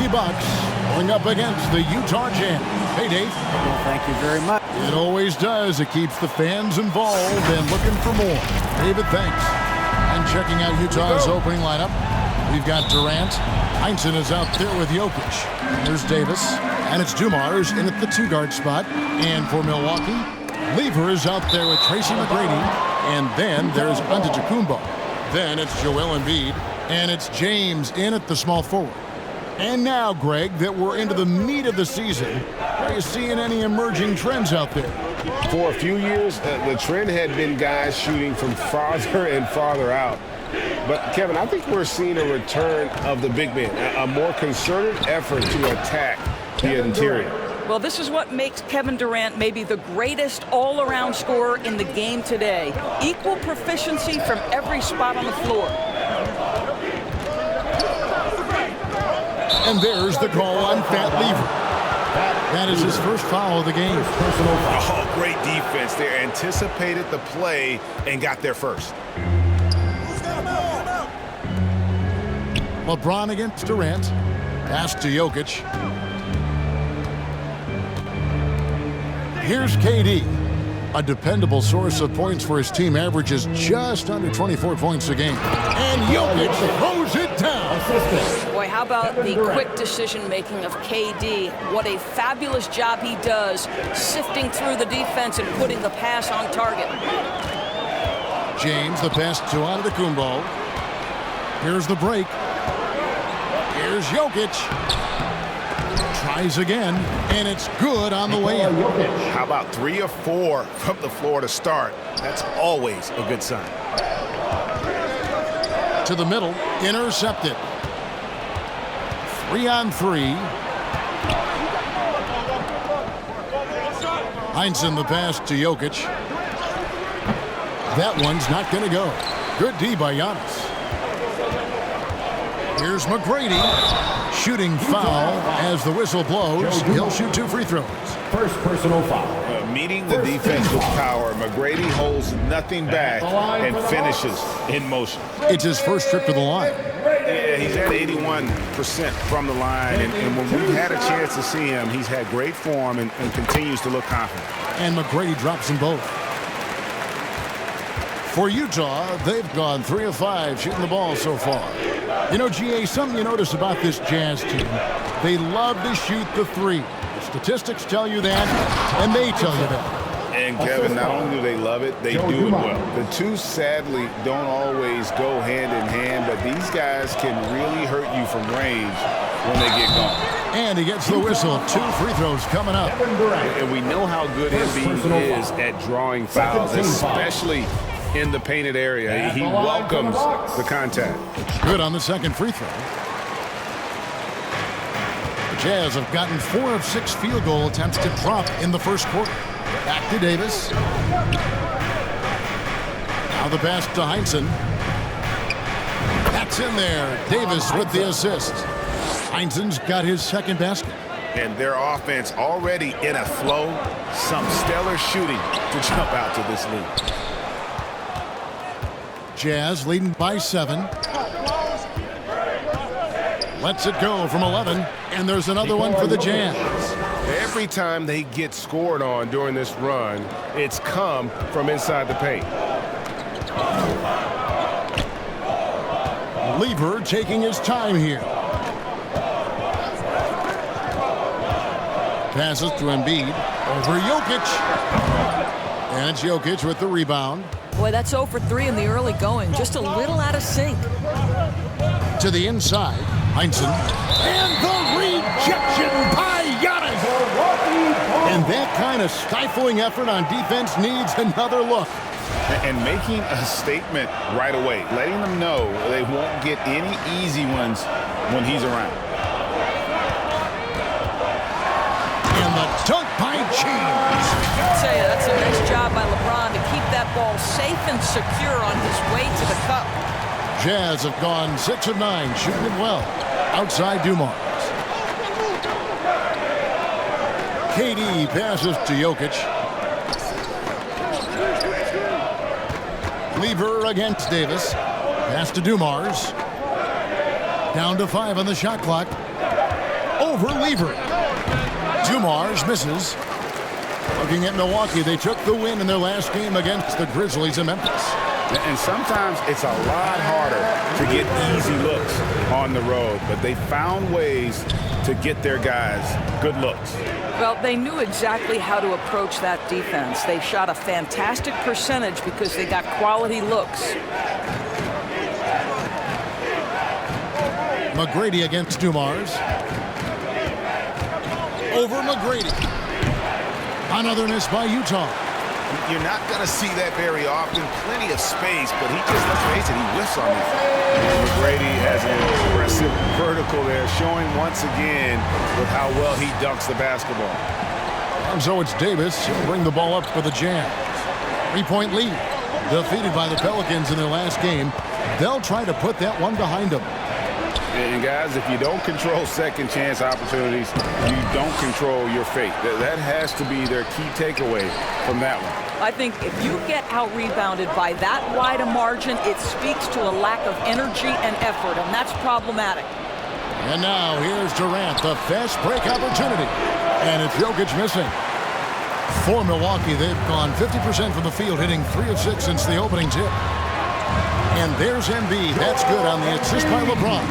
Milwaukee Bucks going up against the Utah Jazz. Hey, Dave. Well, thank you very much. It always does. It keeps the fans involved and looking for more. David, thanks. And checking out Utah's opening lineup, we've got Durant. Heinsohn is out there with Jokic. There's Davis. And it's Dumars in at the two-guard spot. And for Milwaukee, Lever is out there with Tracy McGrady. And then there's Antetokounmpo. Then it's Joel Embiid. And it's James in at the small forward. And now, Greg, that we're into the meat of the season, are you seeing any emerging trends out there? For a few years, the trend had been guys shooting from farther and farther out. But, Kevin, I think we're seeing a return of the big man, a more concerted effort to attack the interior. Well, this is what makes Kevin Durant maybe the greatest all-around scorer in the game today. Equal proficiency from every spot on the floor. And there's the call on Fat Lever. That is his first foul of the game. Oh, great defense there. Anticipated the play and got there first. LeBron against Durant. Pass to Jokic. Here's KD. A dependable source of points for his team, averages just under 24 points a game. And Jokic throws it down. Boy, how about the quick decision-making of KD? What a fabulous job he does sifting through the defense and putting the pass on target. James, the pass to Antetokounmpo. Here's the break. Here's Jokic. Tries again, and it's good on the way in. How about 3 of 4 from the floor to start? That's always a good sign. To the middle, intercepted. 3-on-3. Heinsohn the pass to Jokic. That one's not going to go. Good D by Giannis. Here's McGrady. Shooting foul as the whistle blows. He'll shoot 2 free throws. First personal foul. Meeting the defense with power, McGrady holds nothing back and finishes in motion. It's his first trip to the line. Yeah, he's at 81% from the line, and when we've had a chance to see him, he's had great form and continues to look confident. And McGrady drops them both. For Utah, they've gone 3 of 5 shooting the ball so far. You know, GA, something you notice about this Jazz team, they love to shoot the 3. The statistics tell you that, and they tell you that. And, Kevin, not only do they love it, they do it well. The two, sadly, don't always go hand in hand, but these guys can really hurt you from range when they get going. And he gets the whistle. 2 free throws coming up. And we know how good Embiid is at drawing fouls, especially in the painted area. He welcomes the contact. Good on the second free throw. The Jazz have gotten 4 of 6 field goal attempts to drop in the first quarter. Back to Davis. Now the pass to Heinsohn. That's in there. Davis with the assist. Heinsohn's got his second basket. And their offense already in a flow. Some stellar shooting to jump out to this lead. Jazz leading by 7. Lets it go from 11. And there's another one for the Jazz. Every time they get scored on during this run, it's come from inside the paint. Lever taking his time here. Passes to Embiid. Over Jokic. And it's Jokic with the rebound. Boy, that's 0 for 3 in the early going. Just a little out of sync. To the inside. Heinsohn. And the rejection by Giannis. And that kind of stifling effort on defense needs another look. And making a statement right away. Letting them know they won't get any easy ones when he's around. And the dunk by James. I'll tell you, that's a nice job by LeBron to keep that ball safe and secure on his way to the cup. Jazz have gone 6 of 9, shooting it well. Outside Dumars. KD passes to Jokic. Lever against Davis. Pass to Dumars. Down to 5 on the shot clock. over Lever. Dumars misses. Looking at Milwaukee, they took the win in their last game against the Grizzlies in Memphis. And sometimes it's a lot harder to get easy looks on the road, but they found ways to get their guys good looks. Well, they knew exactly how to approach that defense. They shot a fantastic percentage because they got quality looks. McGrady against Dumars. Over McGrady. Another miss by Utah. You're not going to see that very often. Plenty of space, but he just, let's face it, he whiffs on it. McGrady has an impressive vertical there, showing once again with how well he dunks the basketball. And so it's Davis. He'll bring the ball up for the Jazz. 3-point lead. Defeated by the Pelicans in their last game. They'll try to put that one behind them. And guys, if you don't control second chance opportunities, you don't control your fate. That has to be their key takeaway from that one. I think if you get out-rebounded by that wide a margin, it speaks to a lack of energy and effort, and that's problematic. And now here's Durant, the fast break opportunity. And it's Jokic missing. For Milwaukee, they've gone 50% from the field, hitting 3 of 6 since the opening tip. And there's Embiid. That's good on the assist by LeBron.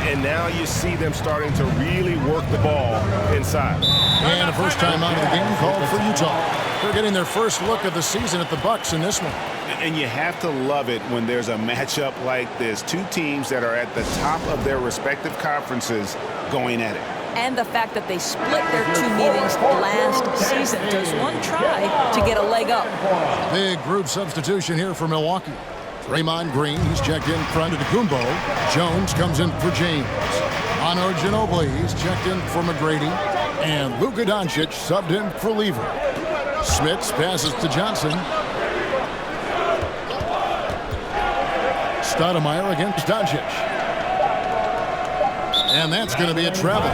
And now you see them starting to really work the ball inside. And a first time out of the game called for Utah. They're getting their first look of the season at the Bucks in this one. And you have to love it when there's a matchup like this. Two teams that are at the top of their respective conferences going at it. And the fact that they split their 2 meetings last season. Does one try to get a leg up? Big group substitution here for Milwaukee. Draymond Green, he's checked in front of Kumbo. Jones comes in for James. Ano Ginobili, he's checked in for McGrady. And Luka Doncic subbed in for Lever. Smits passes to Johnson. Stoudemire against Doncic. And that's going to be a travel.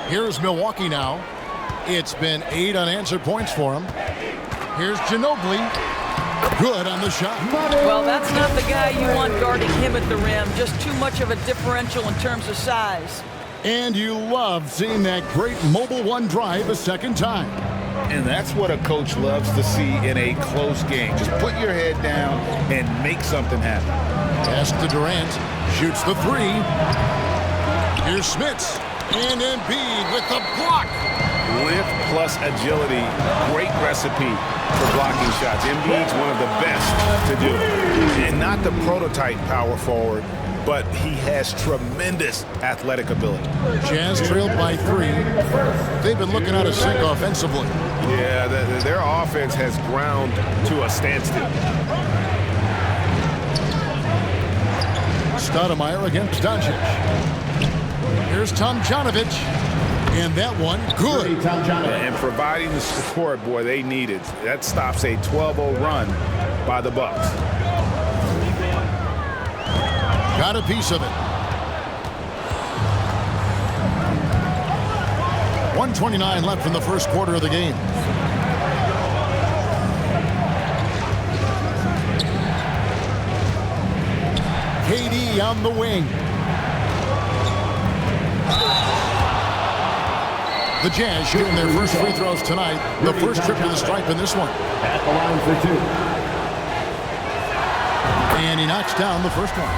Here's Milwaukee now. It's been 8 unanswered points for him. Here's Ginobili. Good on the shot. Well, that's not the guy you want guarding him at the rim. Just too much of a differential in terms of size. And you love seeing that great mobile one drive a second time. And that's what a coach loves to see in a close game. Just put your head down and make something happen. Pass to Durant. Shoots the 3. Here's Smits. And Embiid with the block. Lift plus agility, great recipe for blocking shots. Embiid's one of the best to do it. And not the prototype power forward, but he has tremendous athletic ability. Jazz trailed by 3. They've been looking out of sync offensively. Yeah, their offense has ground to a standstill. Stoudemire against Doncic. Here's Tomjanovich. And that one, good. And providing the support, boy, they needed. That stops a 12-0 run by the Bucks. Got a piece of it. 1:29 left in the first quarter of the game. KD on the wing. The Jazz shooting their first free throws tonight. The first trip to the stripe in this one. At the line for 2. And he knocks down the first one.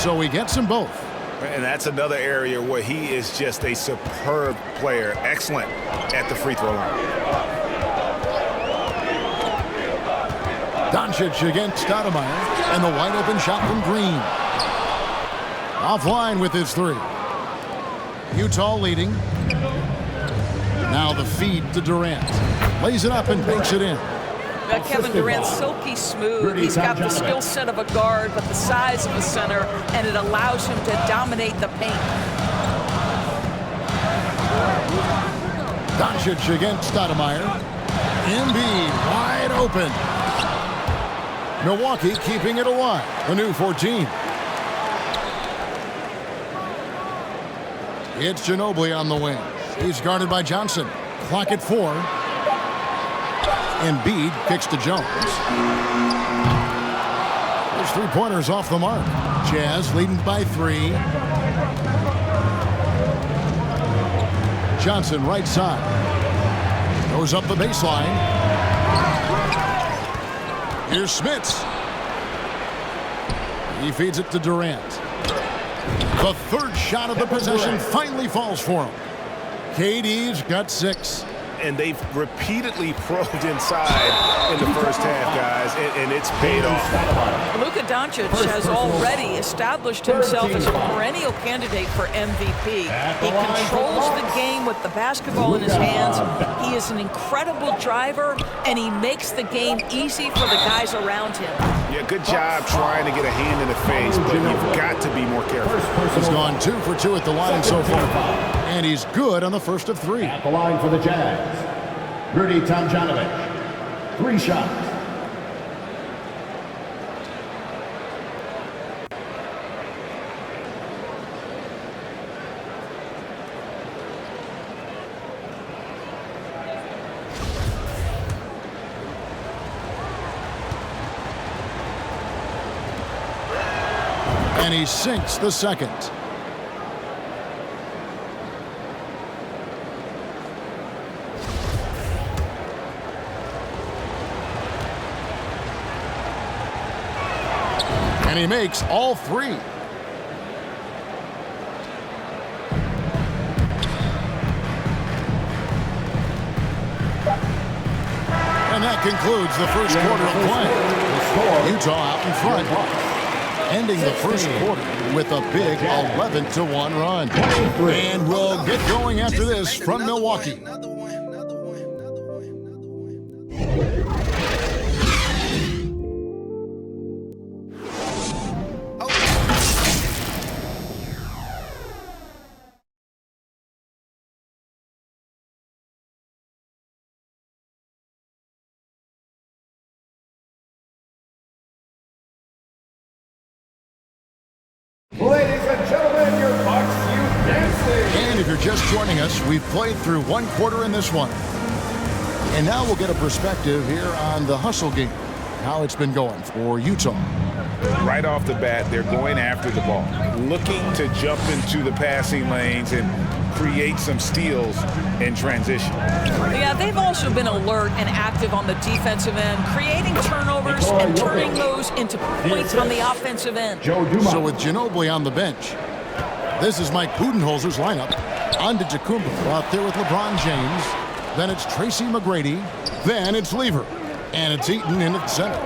So he gets them both. And that's another area where he is just a superb player. Excellent at the free throw line. Doncic against Stoudemire. And the wide open shot from Green. Offline with his 3. Utah leading. Now the feed to Durant. Lays it up and banks it in. Kevin Durant's silky smooth. He's got the skill set of a guard, but the size of a center, and it allows him to dominate the paint. Doncic against Stoudemire. Embiid wide open. Milwaukee keeping it alive. A new 14. It's Ginobili on the wing. He's guarded by Johnson. Clock at 4. Embiid kicks to Jones. There's three-pointers off the mark. Jazz leading by 3. Johnson right side. Goes up the baseline. Here's Smits. He feeds it to Durant. The third shot of the possession finally falls for him. KD's got 6. And they've repeatedly probed inside in the first half, guys, and it's paid off. Luka Doncic has already established himself as a perennial candidate for MVP. He controls the game with the basketball in his hands. He is an incredible driver, and he makes the game easy for the guys around him. Yeah, good job trying to get a hand in the face, but you've got to be more careful. He's gone 2 for 2 at the line so far. And he's good on the first of 3. At the line for the Jazz, Rudy Tomjanovich. 3 shots. And he sinks the second. And he makes all 3. And that concludes the first quarter of play. Utah out in front, ending the first quarter with a big 11-1 run. And we'll get going after this from Milwaukee. Ladies and gentlemen, your Bucks Youth Dancing. And if you're just joining us, we've played through 1 quarter in this one. And now we'll get a perspective here on the hustle game, how it's been going for Utah. Right off the bat, they're going after the ball, looking to jump into the passing lanes and create some steals in transition. Yeah, they've also been alert and active on the defensive end, creating turnovers and turning those into points on the offensive end. So with Ginobili on the bench, this is Mike Budenholzer's lineup. Antetokounmpo out there with LeBron James. Then it's Tracy McGrady. Then it's Lever. And it's Eaton in at center.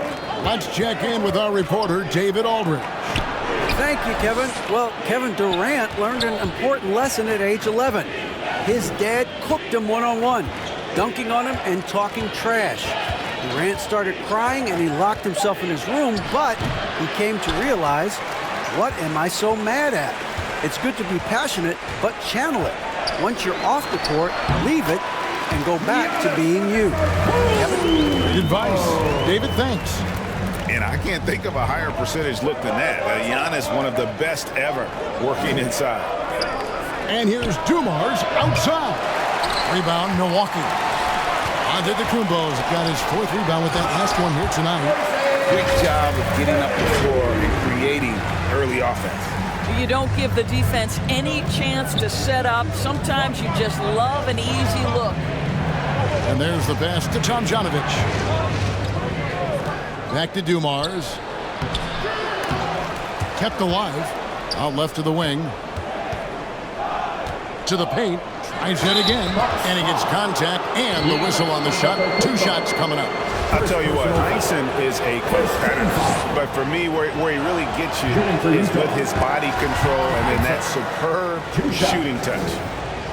Let's check in with our reporter, David Aldridge. Thank you, Kevin. Well, Kevin Durant learned an important lesson at age 11. His dad cooked him one-on-one, dunking on him and talking trash. Durant started crying and he locked himself in his room, but he came to realize, what am I so mad at? It's good to be passionate, but channel it. Once you're off the court, leave it and go back to being you. Kevin? Good advice. David, thanks. And I can't think of a higher percentage look than that. Giannis, one of the best ever working inside. And here's Dumars outside. Rebound, Milwaukee. Antetokounmpo's got his 4th rebound with that last one here tonight. Great job of getting up the floor and creating early offense. You don't give the defense any chance to set up. Sometimes you just love an easy look. And there's the pass to Tomjanovich. Back to Dumars. Kept alive. Out left to the wing. To the paint. Tries it again. And he gets contact and the whistle on the shot. 2 shots coming up. I'll tell you what, Tyson is a competitor. But for me, where he really gets you is with his body control and then that superb shooting touch.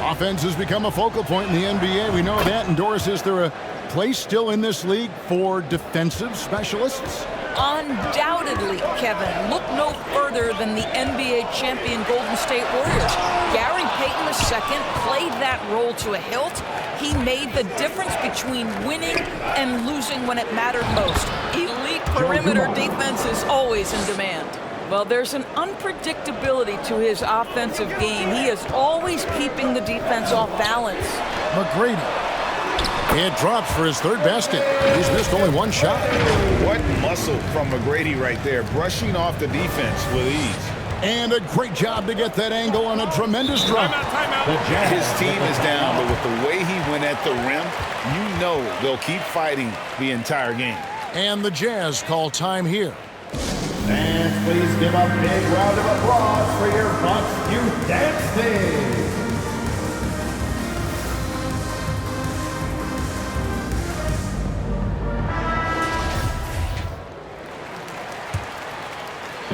Offense has become a focal point in the NBA. We know that. And Doris, is there a place still in this league for defensive specialists? Undoubtedly, Kevin. Look no further than the NBA champion Golden State Warriors. Gary Payton II played that role to a hilt. He made the difference between winning and losing when it mattered most. Elite perimeter defense is always in demand. Well, there's an unpredictability to his offensive game. He is always keeping the defense off balance. McGrady It drops for his third basket. He's missed only one shot. What muscle from McGrady right there, brushing off the defense with ease. And a great job to get that angle on a tremendous drop. His team is down, but with the way he went at the rim, you know they'll keep fighting the entire game. And the Jazz call time here. And please give a big round of applause for your Bucks Youth Dance Team.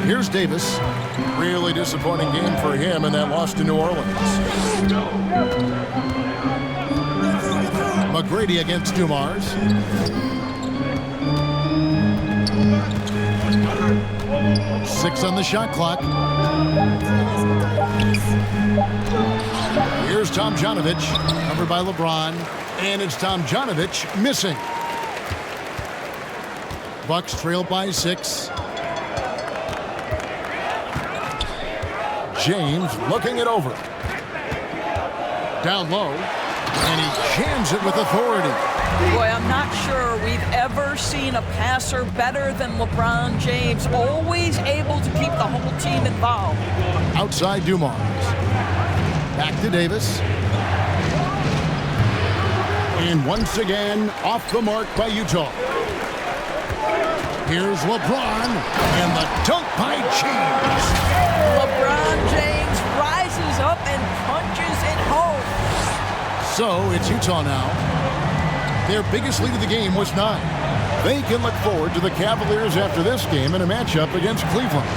Here's Davis. Really disappointing game for him in that loss to New Orleans. McGrady against Dumars. Six on the shot clock. Here's Tomjanovich, covered by LeBron, and it's Tomjanovich missing. Bucks trail by 6. James looking it over. Down low, and he jams it with authority. Boy, I'm not sure we've ever seen a passer better than LeBron James, always able to keep the whole team involved. Outside Dumars. Back to Davis. And once again, off the mark by Utah. Here's LeBron, and the dunk by James. LeBron James rises up and punches it home. So it's Utah now. Their biggest lead of the game was 9. They can look forward to the Cavaliers after this game in a matchup against Cleveland.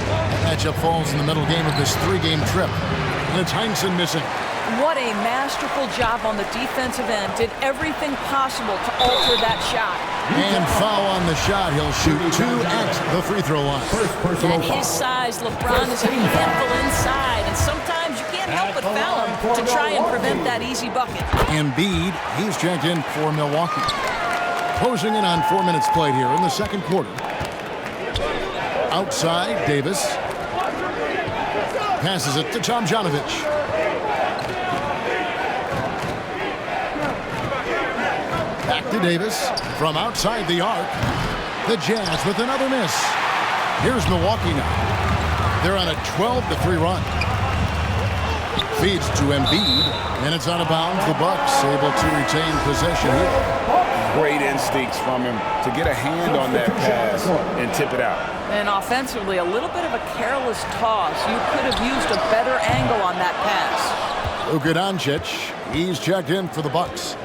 That matchup falls in the middle game of this 3-game trip. And it's Heinsohn missing. What a masterful job on the defensive end. Did everything possible to alter that shot. And foul on the shot. He'll shoot 2 at the free throw line. At his size, LeBron is a handful inside, and sometimes you can't help but foul him to try and prevent that easy bucket. Embiid, he's checked in for Milwaukee. Closing in on 4 minutes played here in the second quarter. Outside, Davis. Passes it to Tomjanovich. Back to Davis from outside the arc. The Jazz with another miss. Here's Milwaukee now. They're on a 12-3 run. Feeds to Embiid, and it's out of bounds. The Bucks able to retain possession here. Great instincts from him to get a hand on that pass and tip it out. And offensively, a little bit of a careless toss. You could have used a better angle on that pass. Luka Doncic, he's checked in for the Bucks.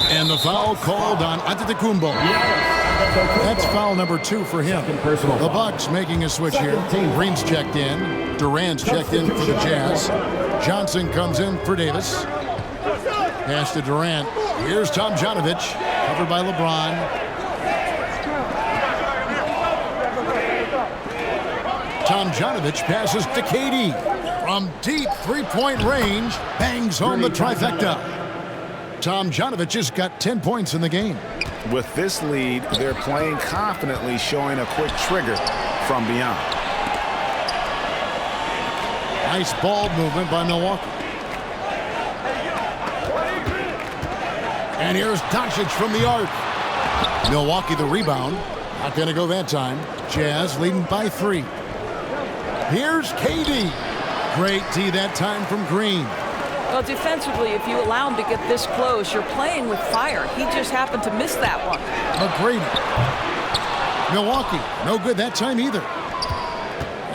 And the foul called on Antetokounmpo. That's foul number 2 for him. The Bucks making a switch here. Green's checked in. Durant's checked in for the Jazz. Johnson comes in for Davis. Pass to Durant. Here's Tomjanovich, covered by LeBron. Tomjanovich passes to KD. From deep 3-point range, bangs home the trifecta. Tomjanovich has got 10 points in the game. With this lead, they're playing confidently, showing a quick trigger from beyond. Nice ball movement by Milwaukee. And here's Doncic from the arc. Milwaukee the rebound. Not going to go that time. Jazz leading by 3. Here's KD. Great D that time from Green. Well, defensively, if you allow him to get this close, you're playing with fire. He just happened to miss that one. McGrady. Milwaukee, no good that time either.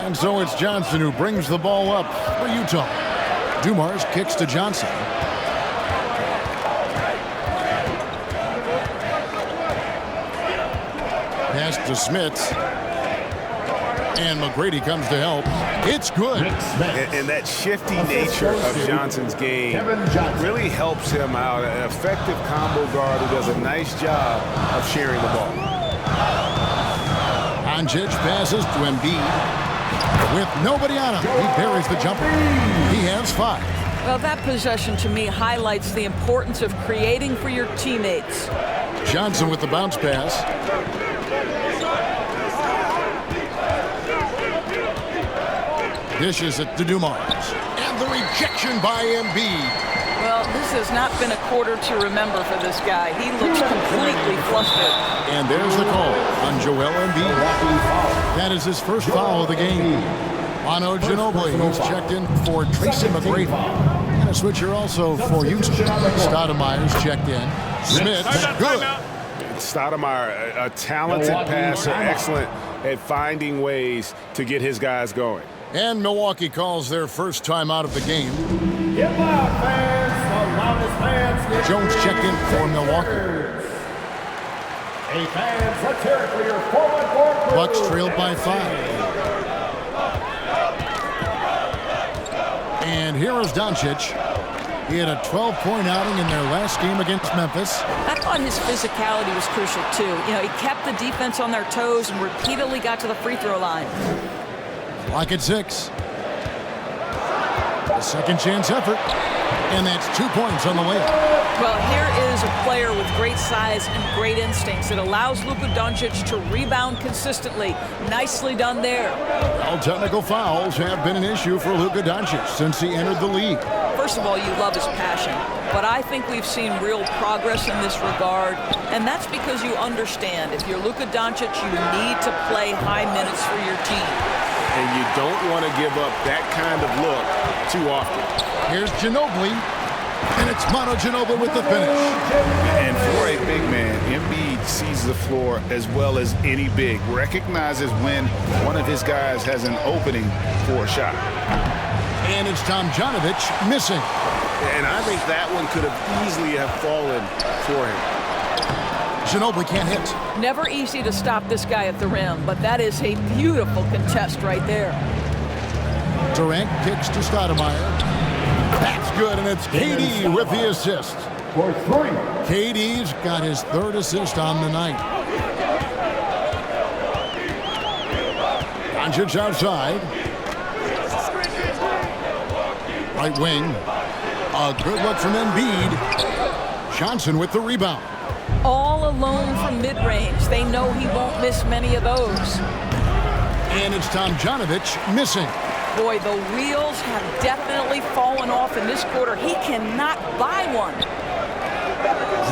And so it's Johnson who brings the ball up for Utah. Dumars kicks to Johnson. Pass to Smith. And McGrady comes to help. It's good. And that shifty nature of Johnson's game really helps him out. An effective combo guard who does a nice job of sharing the ball. Doncic passes to Embiid. With nobody on him, he buries the jumper. He has 5. Well, that possession to me highlights the importance of creating for your teammates. Johnson with the bounce pass. Dishes it to Dumars. And the rejection by Embiid. Well, this has not been a quarter to remember for this guy. He looks completely flustered. And there's the call on Joel Embiid. That is his first foul of the game. Manu Ginobili, he's checked in for Tracy McGrady. And a switcher also for Utah. Stoudemire's checked in. Smith, good. Stoudemire, a talented passer, excellent at finding ways to get his guys going. And Milwaukee calls their first time out of the game. Get loud, fans. The loudest fans. Get Jones checked in for Milwaukee. Hey, fans, let's hear it for your 4-1-4 crew. Bucks trailed by 5. And here is Doncic. He had a 12-point outing in their last game against Memphis. I thought his physicality was crucial, too. You know, he kept the defense on their toes and repeatedly got to the free throw line. Clock at 6. A second chance effort. And that's 2 points on the layup. Well, here is a player with great size and great instincts. It allows Luka Doncic to rebound consistently. Nicely done there. Well, technical fouls have been an issue for Luka Doncic since he entered the league. First of all, you love his passion, but I think we've seen real progress in this regard, and that's because you understand if you're Luka Doncic, you need to play high minutes for your team. And you don't want to give up that kind of look too often. Here's Ginobili, and it's Manu Ginobili with the finish. And for a big man, Embiid sees the floor as well as any big, recognizes when one of his guys has an opening for a shot. And it's Tomjanovich missing. And I think that one could have easily have fallen for him. Ginobili can't hit. Never easy to stop this guy at the rim, but that is a beautiful contest right there. Durant kicks to Stoudemire. That's good, and it's KD with the assist. For 3. KD's got his 3rd assist on the night. Doncic outside. Right wing. A good look from Embiid. Johnson with the rebound. All alone from mid-range. They know he won't miss many of those. And it's Tomjanovich missing. Boy, the wheels have definitely fallen off in this quarter. He cannot buy one.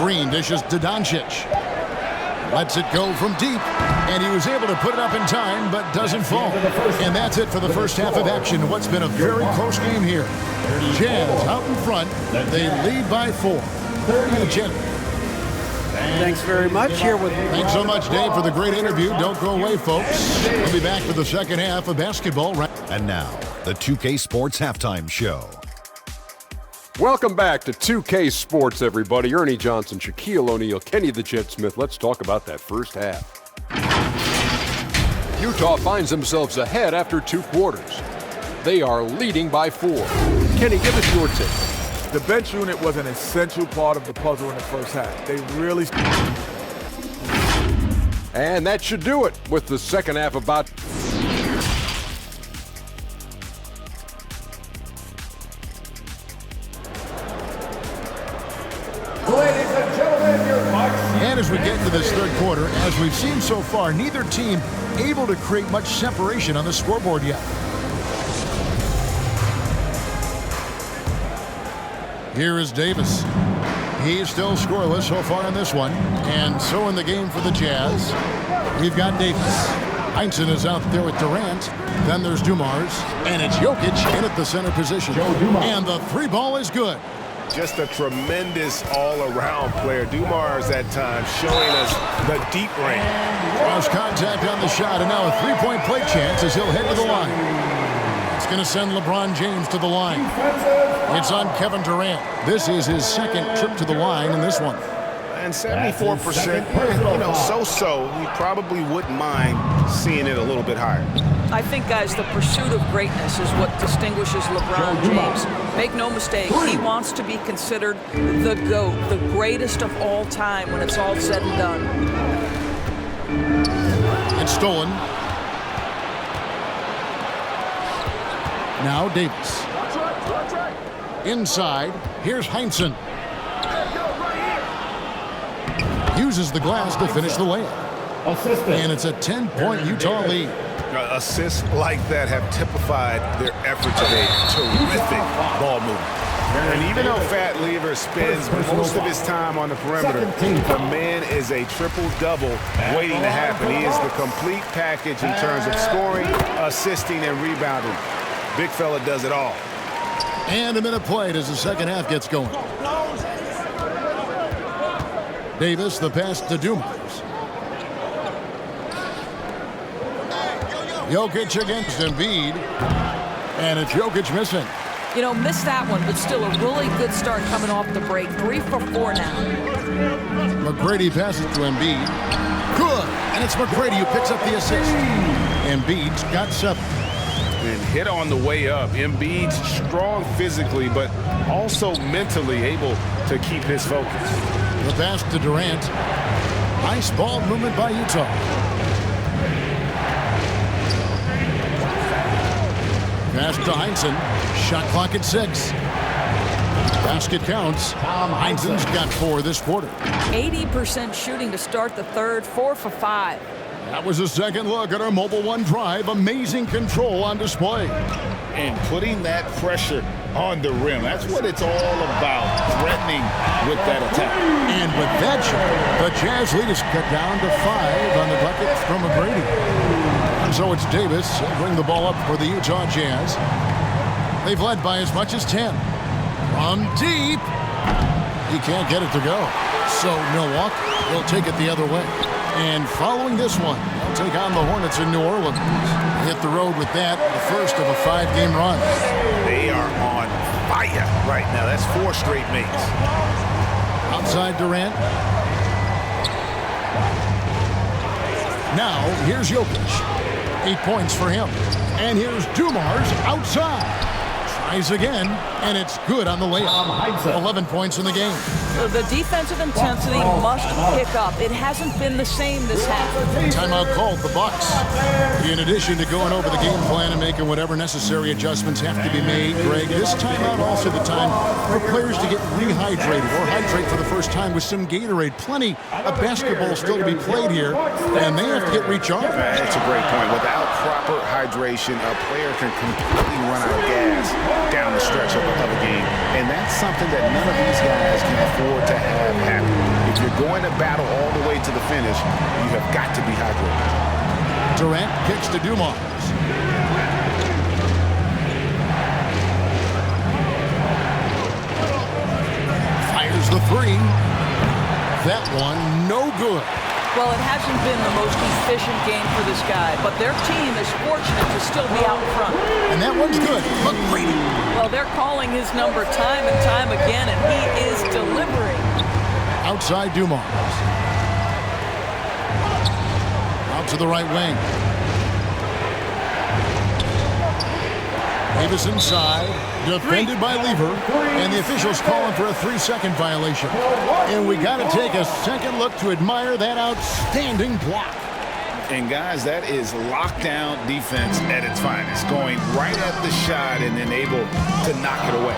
Green dishes to Doncic. Lets it go from deep. And he was able to put it up in time, but doesn't fall. And that's it for the first half of action. What's been a very close game here. Jazz out in front. They lead by 4. Thanks very much. Here with Thanks so much, Dave, for the great interview. Don't go away, folks. We'll be back for the second half of basketball. And now, the 2K Sports Halftime Show. Welcome back to 2K Sports, everybody. Ernie Johnson, Shaquille O'Neal, Kenny the Jet Smith. Let's talk about that first half. Utah finds themselves ahead after 2 quarters. They are leading by 4. Kenny, give us your take. The bench unit was an essential part of the puzzle in the first half. They really... And that should do it with the second half about... Ladies and gentlemen, your Bucks. And as we get into this 3rd quarter, as we've seen so far, neither team able to create much separation on the scoreboard yet. Here is Davis. He's still scoreless so far in this one. And so in the game for the Jazz, we've got Davis. Heinsohn is out there with Durant. Then there's Dumars. And it's Jokic in at the center position. And the 3 ball is good. Just a tremendous all-around player. Dumars at times showing us the deep range. Cross contact on the shot, and now a 3-point play chance as he'll head to the line. It's going to send LeBron James to the line. It's on Kevin Durant. This is his 2nd trip to the line in this one. And 74%, so-so. We probably wouldn't mind seeing it a little bit higher. I think, guys, the pursuit of greatness is what distinguishes LeBron James. Make no mistake, he wants to be considered the GOAT, the greatest of all time when it's all said and done. It's stolen. Now Davis. Inside, here's Heinsohn. Uses the glass to finish the layup. And it's a 10-point Utah lead. Assists like that have typified their efforts of a terrific ball movement. And even though Fat Lever spends most of his time on the perimeter, the man is a triple-double waiting to happen. He is the complete package in terms of scoring, assisting, and rebounding. Big fella does it all. And a minute played as the second half gets going. Davis, the pass to Dumars. Jokic against Embiid. And it's Jokic missing. You know, missed that one, but still a really good start coming off the break. 3 for 4 now. McGrady passes to Embiid. Good. And it's McGrady who picks up the assist. Embiid's got 7. And hit on the way up. Embiid's strong physically, but also mentally able to keep his focus. The pass to Durant. Nice ball movement by Utah. Pass to Heinsohn. Shot clock at 6. Basket counts. Heinsohn's got 4 this quarter. 80% shooting to start the third. 4 for 5. That was a second look at our Mobile One drive. Amazing control on display. And putting that pressure on the rim. That's what it's all about, threatening with that attack. And with that shot, the Jazz lead is cut down to 5 on the bucket from McGrady. And so it's Davis bring the ball up for the Utah Jazz. They've led by as much as 10. From deep. He can't get it to go. So Milwaukee will take it the other way. And following this one, they'll take on the Hornets in New Orleans. Hit the road with that, the first of a 5-game run. They are on fire right now. That's 4 straight makes. Outside Durant. Now, here's Jokic. 8 points for him. And here's Dumars outside. Tries again, and it's good on the layup. 11 points in the game. So the defensive intensity must pick up. It hasn't been the same this half. Timeout called the Bucks. In addition to going over the game plan and making whatever necessary adjustments have to be made, Greg, this timeout also the time for players to get rehydrated or hydrate for the first time with some Gatorade. Plenty of basketball still to be played here, and they have to get recharged. That's a great point. Without proper hydration, a player can completely run out of gas down the stretch of a game. And that's something that none of these guys can afford to have happen. If you're going to battle all the way to the finish, you have got to be hydrated. Durant kicks to Dumars. Fires the 3. That one, no good. Well, it hasn't been the most efficient game for this guy, but their team is fortunate to still be out front. And that one's good. McGrady. Well, they're calling his number time and time again, and he is delivering. Outside Dumars. Out to the right wing. Davis inside, defended by Lever, and the officials calling for a 3-second violation. And we got to take a second look to admire that outstanding block. And guys, that is lockdown defense at its finest, going right at the shot and then able to knock it away.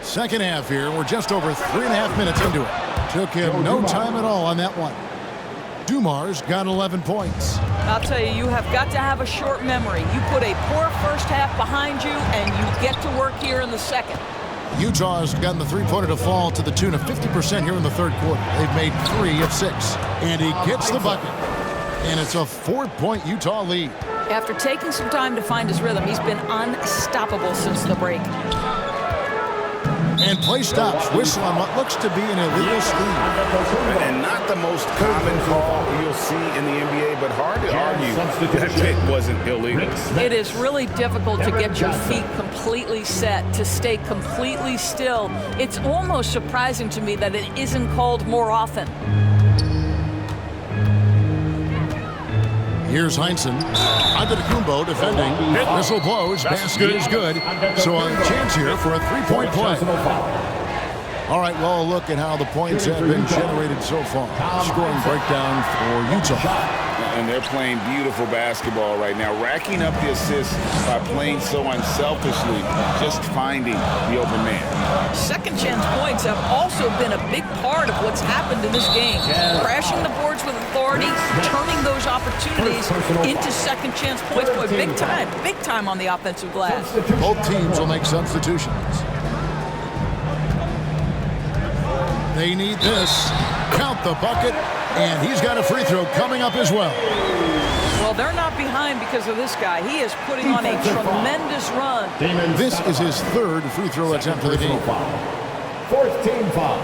Second half here, we're just over 3.5 minutes into it. Took him no time at all on that one. Dumars got 11 points. I'll tell you, you have got to have a short memory. You put a poor first half behind you, and you get to work here in the second. Utah has gotten the three-pointer to fall to the tune of 50% here in the third quarter. They've made 3 of 6. And he gets the bucket. And it's a 4-point Utah lead. After taking some time to find his rhythm, he's been unstoppable since the break. And play stops. Whistle on what looks to be an illegal screen. And not the most common call you'll see in the NBA, but hard to argue that it wasn't illegal. It is really difficult to get your feet completely set, to stay completely still. It's almost surprising to me that it isn't called more often. Here's Heinsohn. Antetokounmpo defending. Whistle blows. Basket is good. So a chance here for a 3-point play. All right, well, look at how the points have been generated so far. Scoring breakdown for Utah. And they're playing beautiful basketball right now, racking up the assists by playing so unselfishly, just finding the open man. Second chance points have also been a big part of what's happened in this game. Crashing the boards with authority, turning those opportunities into second chance points. Boy, big time on the offensive glass. Both teams will make substitutions. They need this. Count the bucket, and he's got a free throw coming up as well. Well, they're not behind because of this guy. He is putting on a tremendous run. This is his third free throw attempt of the game. Fourth team foul.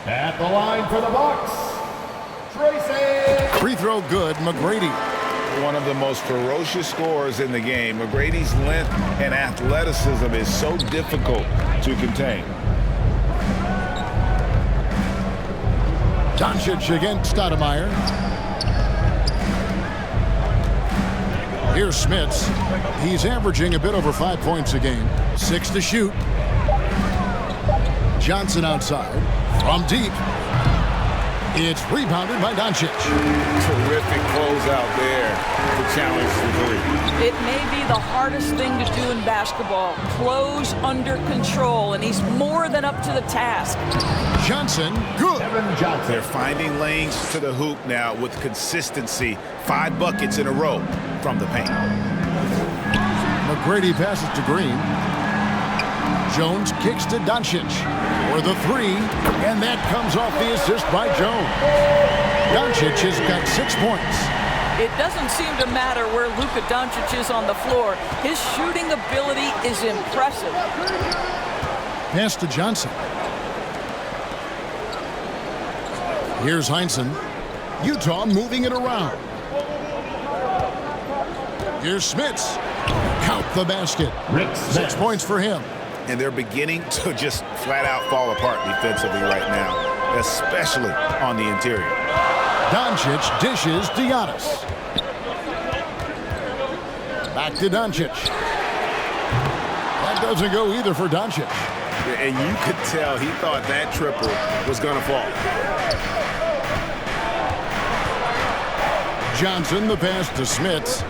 At the line for the Bucks, Tracy. Free throw good, McGrady. One of the most ferocious scorers in the game. McGrady's length and athleticism is so difficult to contain. Doncic against Stoudemire. Here's Smits. He's averaging a bit over 5 points a game. 6 to shoot. Johnson outside. From deep. It's rebounded by Doncic. Terrific closeout there to challenge the three. It may be the hardest thing to do in basketball. Close under control, and he's more than up to the task. Johnson, good. They're finding lanes to the hoop now with consistency. 5 buckets in a row from the paint. McGrady passes to Green. Jones kicks to Doncic for the three, and that comes off the assist by Jones. Doncic has got 6 points. It doesn't seem to matter where Luka Doncic is on the floor. His shooting ability is impressive. Pass to Johnson. Here's Heinsohn. Utah moving it around. Here's Smits. Count the basket. 6 points for him. And they're beginning to just flat out fall apart defensively right now, especially on the interior. Doncic dishes to Giannis. Back to Doncic. That doesn't go either for Doncic. And you could tell he thought that triple was going to fall. Johnson, the pass to Smits.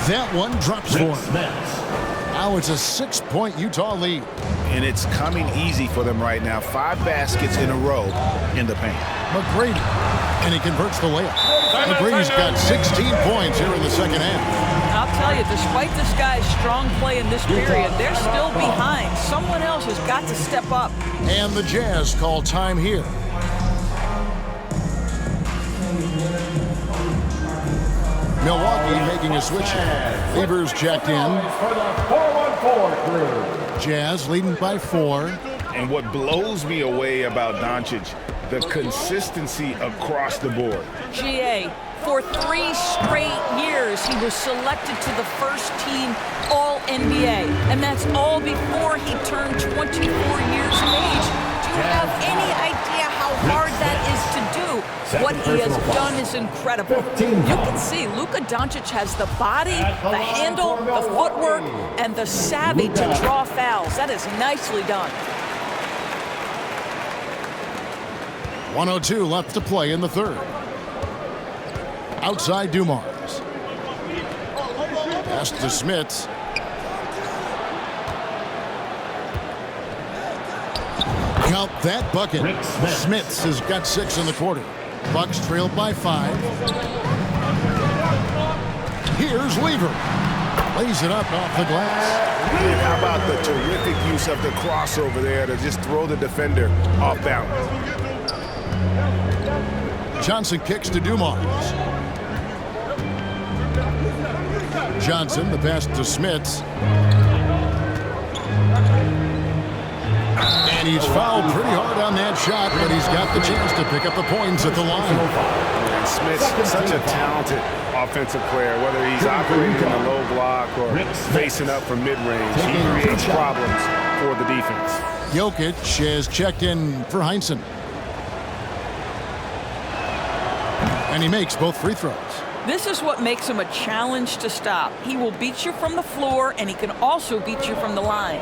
That one drops for him. Now it's a 6-point Utah lead. And it's coming easy for them right now. 5 baskets in a row in the paint. McGrady, and he converts the layup. McGrady's got 16 points here in the second half. I'll tell you, despite this guy's strong play in this period, they're still behind. Someone else has got to step up. And the Jazz call time here. Milwaukee making a switch. Levers checked in. Jazz leading by 4. And what blows me away about Doncic, the consistency across the board. GA, for 3 straight years, he was selected to the first team All-NBA. And that's all before he turned 24 years of age. Do you have any idea how hard that is to do? What he has done is incredible. You can see Luka Doncic has the body, the handle, the footwork, and the savvy to draw fouls. That is nicely done. 1:02 left to play in the third. Outside Dumars. Pass to Smits. Count that bucket. Smits has got 6 in the quarter. Bucks trailed by 5. Here's Lever. Lays it up off the glass. And how about the terrific use of the crossover there to just throw the defender off balance. Johnson kicks to Dumars. Johnson, the pass to Smits. And he's fouled pretty hard on that shot, but he's got the chance to pick up the points at the line. And Smith's such a talented offensive player, whether he's operating in the low block or facing up from mid-range. He creates problems for the defense. Jokic has checked in for Heinsohn. And he makes both free throws. This is what makes him a challenge to stop. He will beat you from the floor, and he can also beat you from the line.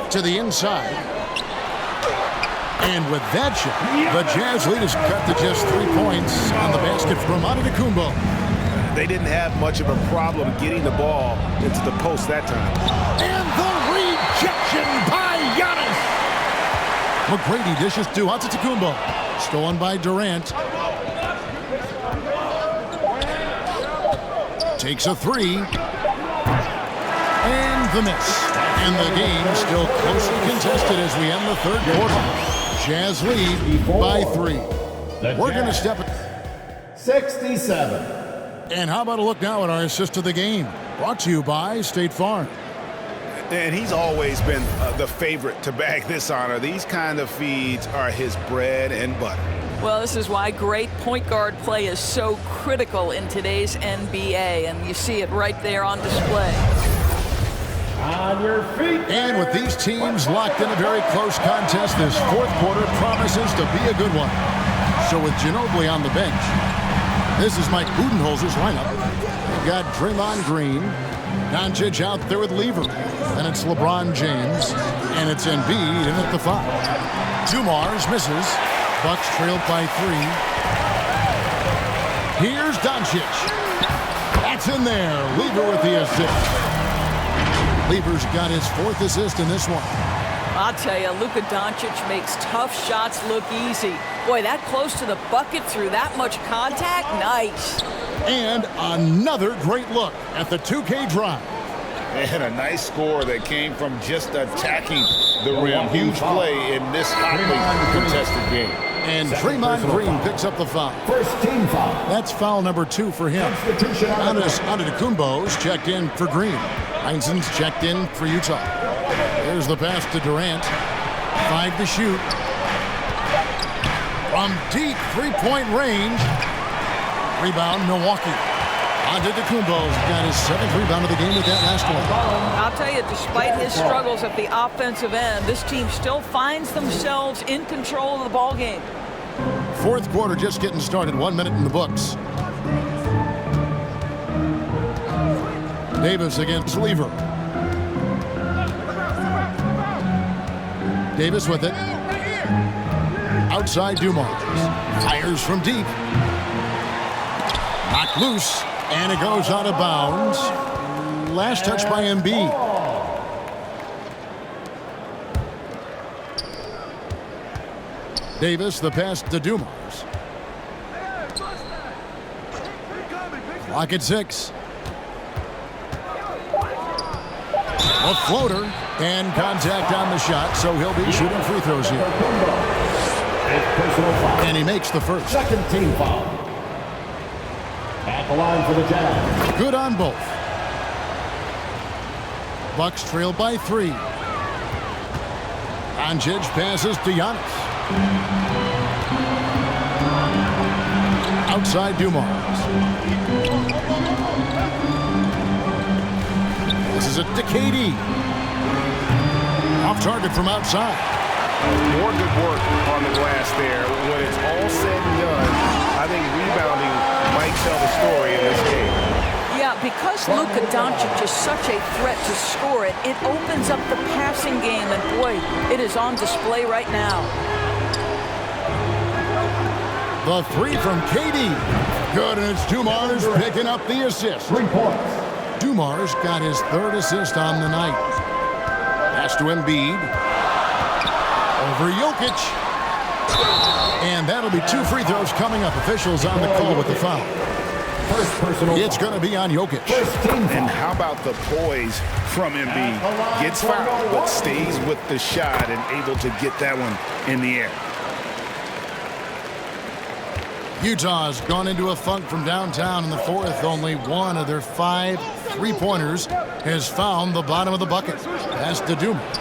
To the inside. And with that shot, the Jazz lead is cut to just 3 points on the basket from Antetokounmpo. They didn't have much of a problem getting the ball into the post that time. And the rejection by Giannis. McGrady dishes to Antetokounmpo. Stolen by Durant. Takes a three. And the miss. And the game still closely contested as we end the third quarter. Jazz lead by 3. We're going to step it. 67. And how about a look now at our assist of the game? Brought to you by State Farm. And he's always been the favorite to bag this honor. These kind of feeds are his bread and butter. Well, this is why great point guard play is so critical in today's NBA, and you see it right there on display. On your feet. And with these teams locked in a very close contest, this fourth quarter promises to be a good one. So with Ginobili on the bench, this is Mike Budenholzer's lineup. We've got Draymond Green, Doncic out there with Lever, and it's LeBron James, and it's Embiid in at the 5. Dumars misses. Bucks trailed by 3. Here's Doncic. That's in there. Lever with the assist. Lever's got his 4th assist in this one. I'll tell you, Luka Doncic makes tough shots look easy. Boy, that close to the bucket through that much contact, nice. And another great look at the 2K drive. And a nice score that came from just attacking the rim. Huge play in this hotly contested game. And Draymond Green picks up the foul. First team foul. That's foul number 2 for him. Antetokounmpo's checked in for Green. Heinzen's checked in for Utah. There's the pass to Durant. 5 to shoot. From deep 3-point range. Rebound, Milwaukee. Antetokounmpo's got his 7th rebound of the game with that last one. I'll tell you, despite his struggles at the offensive end, this team still finds themselves in control of the ball game. Fourth quarter just getting started. 1 minute in the books. Davis against Lever. Davis with it. Outside Dumars. Fires from deep. Knocked loose. And it goes out of bounds. Last touch by Embiid. Davis, the pass to Dumars. Clock at 6. A floater and contact on the shot, so he'll be shooting free throws here. And he makes the first. Second team foul. At the line for the Jazz. Good on both. Bucks trail by 3. Doncic passes to Giannis. Outside Dumars. This is a KD. Off target from outside. More good work on the glass there. When it's all said and done, I think rebounding might tell the story in this game. Yeah, because Luka Doncic is such a threat to score it, it opens up the passing game, and boy, it is on display right now. The 3 from KD. Good, and it's Dumars picking up the assist. 3 points. Dumars got his 3rd assist on the night. Pass to Embiid. Over Jokic. And that'll be 2 free throws coming up. Officials on the call with the foul. First personal. It's going to be on Jokic. First team foul. And how about the poise from Embiid? Gets fouled, but stays with the shot and able to get that one in the air. Utah's gone into a funk from downtown in the 4th. Only one of their 5 3-pointers has found the bottom of the bucket. Pass to Dumars.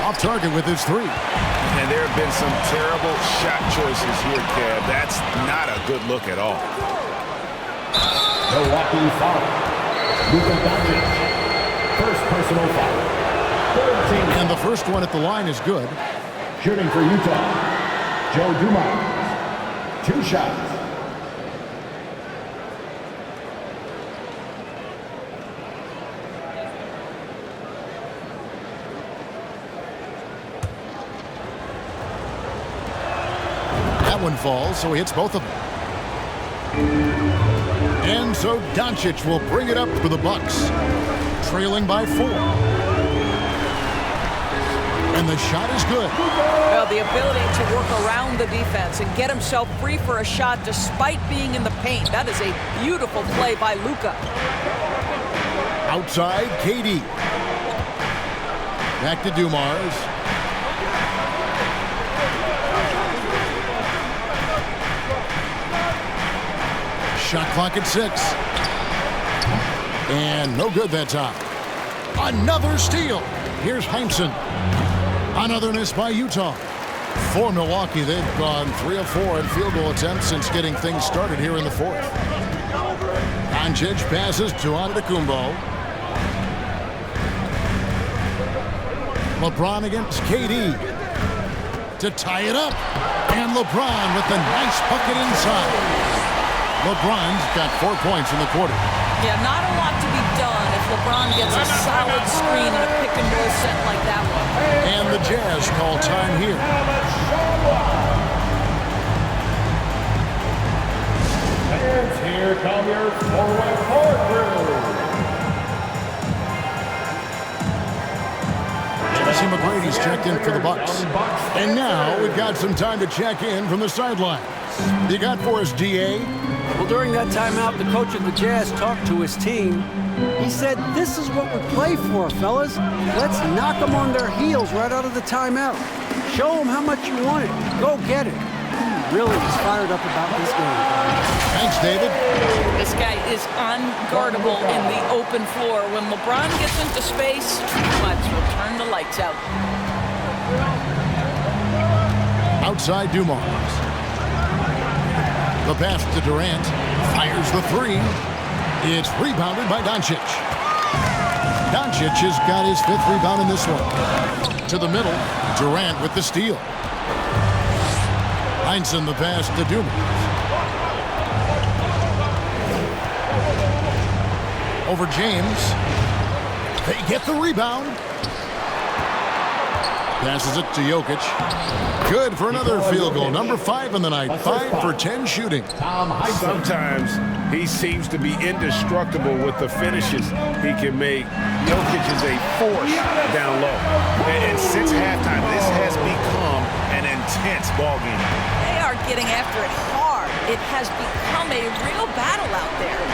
Off target with his 3. And there have been some terrible shot choices here, Kev. That's not a good look at all. Milwaukee foul. Luka Doncic. First personal foul. Third team. And the first one at the line is good. Shooting for Utah. Joe Dumars. 2 shots. That one falls, so he hits both of them. And so Doncic will bring it up for the Bucks, trailing by 4. And the shot is good. Well, the ability to work around the defense and get himself free for a shot despite being in the paint. That is a beautiful play by Luka. Outside, KD. Back to Dumars. Shot clock at 6. And no good that time. Another steal. Here's Heinsohn. Another miss by Utah. For Milwaukee, they've gone 3 of 4 in field goal attempts since getting things started here in the 4th. Doncic passes to Antetokounmpo. LeBron against KD to tie it up. And LeBron with a nice bucket inside. LeBron's got 4 points in the quarter. Yeah, not a lot to be done if LeBron gets a solid screen and a pick-and-roll set like that one. And the Jazz call time here. And here come your forward court crew. Jesse McGrady's checked in for the Bucks. And now we've got some time to check in from the sidelines. You got for us, DA? Well, during that timeout, the coach of the Jazz talked to his team. He said, this is what we play for, fellas. Let's knock them on their heels right out of the timeout. Show them how much you want it. Go get it. Really is fired up about this game. Thanks, David. This guy is unguardable in the open floor. When LeBron gets into space, let's return the lights out. Outside Dumars. The pass to Durant. Fires the 3. It's rebounded by Doncic. Doncic has got his 5th rebound in this one. To the middle. Durant with the steal. Heinsohn the pass to Dumars. Over James. They get the rebound. Passes it to Jokic. Good for another field goal. Number 5 in the night. 5 for 10 shooting. Sometimes he seems to be indestructible with the finishes he can make. Jokic is a force down low. And since halftime, this has become an intense ball game. They are getting after it hard. It has become a real battle out there.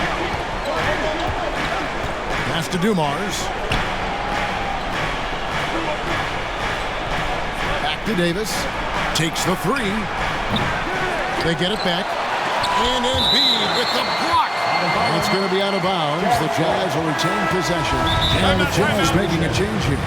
Pass to Dumars. To Davis, takes the 3. They get it back. And Embiid with the block. And it's going to be out of bounds. The Jazz will retain possession. And the Jazz making a change here.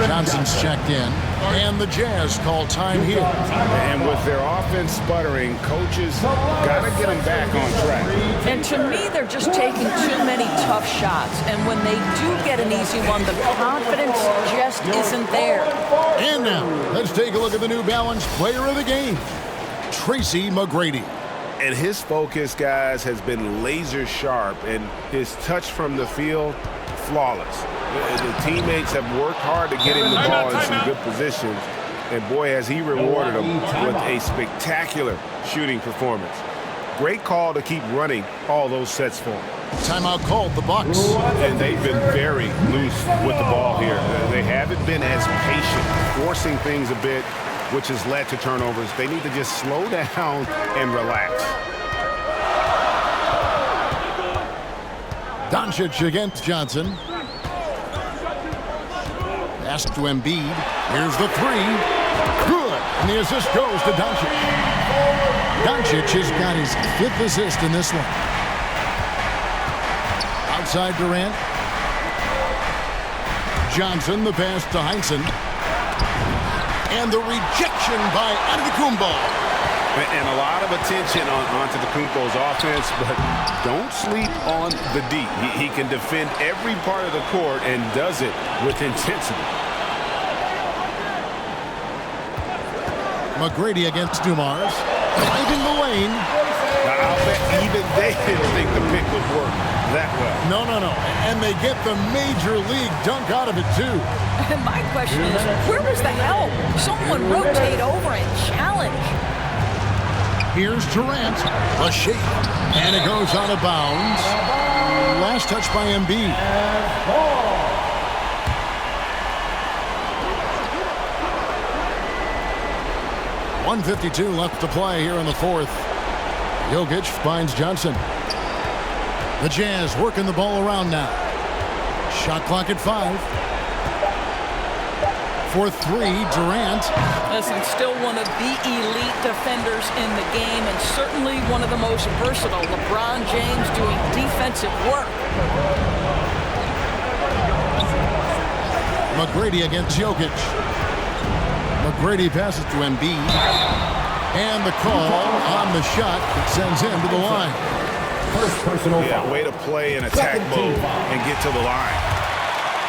Johnson's checked in. And the Jazz call time here. And with their offense sputtering, coaches got to get them back on track. And to me, they're just taking too many tough shots. And when they do get an easy one, the confidence just isn't there. And now, let's take a look at the New Balance player of the game, Tracy McGrady. And his focus, guys, has been laser sharp, and his touch from the field, flawless. The teammates have worked hard to get him the ball in some good positions, and boy, has he rewarded them with a spectacular shooting performance. Great call to keep running all those sets for him. Timeout called, the Bucks. And they've been very loose with the ball here. They haven't been as patient, forcing things a bit, which has led to turnovers. They need to just slow down and relax. Doncic against Johnson. Pass to Embiid. Here's the 3. Good. And the assist goes to Doncic. Doncic has got his 5th assist in this one. Outside Durant. Johnson, the pass to Heinsohn. And the rejection by Antetokounmpo. And a lot of attention on Antetokounmpo's offense, but don't sleep on the D. He can defend every part of the court and does it with intensity. McGrady against Dumars. Finding the lane. I'll bet even they didn't think the pick would work that well. No. And they get the major league dunk out of it, too. And my question is, where was the help? Someone rotate over and challenge. Here's Durant. A shake. And it goes out of bounds. Last touch by Embiid. 1:52 left to play here in the fourth. Jokic finds Johnson. The Jazz working the ball around now. Shot clock at 5. For 3, Durant. Listen, still one of the elite defenders in the game and certainly one of the most versatile. LeBron James doing defensive work. McGrady against Jokic. McGrady passes to Embiid. And the call on the shot that sends him to the line. First personal foul. Way to play in attack mode and get to the line.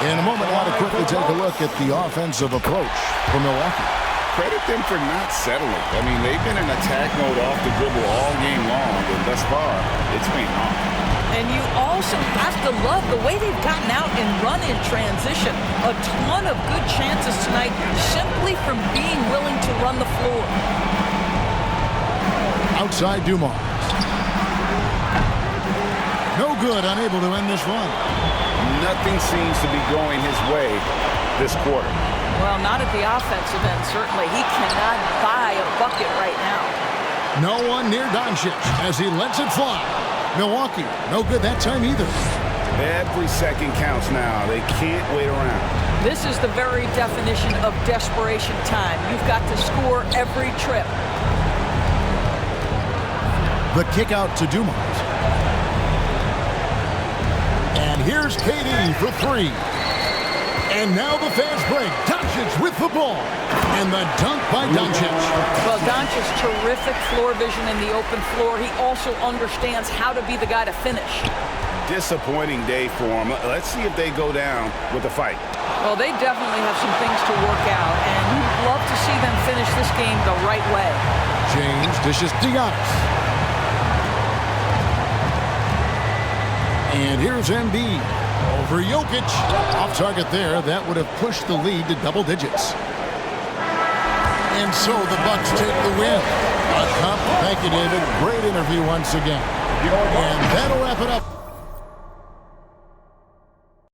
In a moment, I want to quickly take a look at the offensive approach for Milwaukee. Credit them for not settling. I mean, they've been in attack mode off the dribble all game long, and thus far, it's been on. And you also have to love the way they've gotten out and run in transition. A ton of good chances tonight simply from being willing to run the floor. Outside Dumars. No good, unable to end this run. Nothing seems to be going his way this quarter. Well, not at the offensive end, certainly. He cannot buy a bucket right now. No one near Doncic as he lets it fly. Milwaukee, no good that time either. Every second counts now. They can't wait around. This is the very definition of desperation time. You've got to score every trip. The kick out to Dumars. And here's KD for 3. And now the fast break. Doncic with the ball. And the dunk by Doncic. Well, Doncic's terrific floor vision in the open floor. He also understands how to be the guy to finish. Disappointing day for him. Let's see if they go down with a fight. Well, they definitely have some things to work out, and you'd love to see them finish this game the right way. James dishes to Giannis. And here's Embiid over Jokic. Off target there. That would have pushed the lead to double digits. And so the Bucks take the win. Thank you, David. Great interview once again. And that'll wrap it up.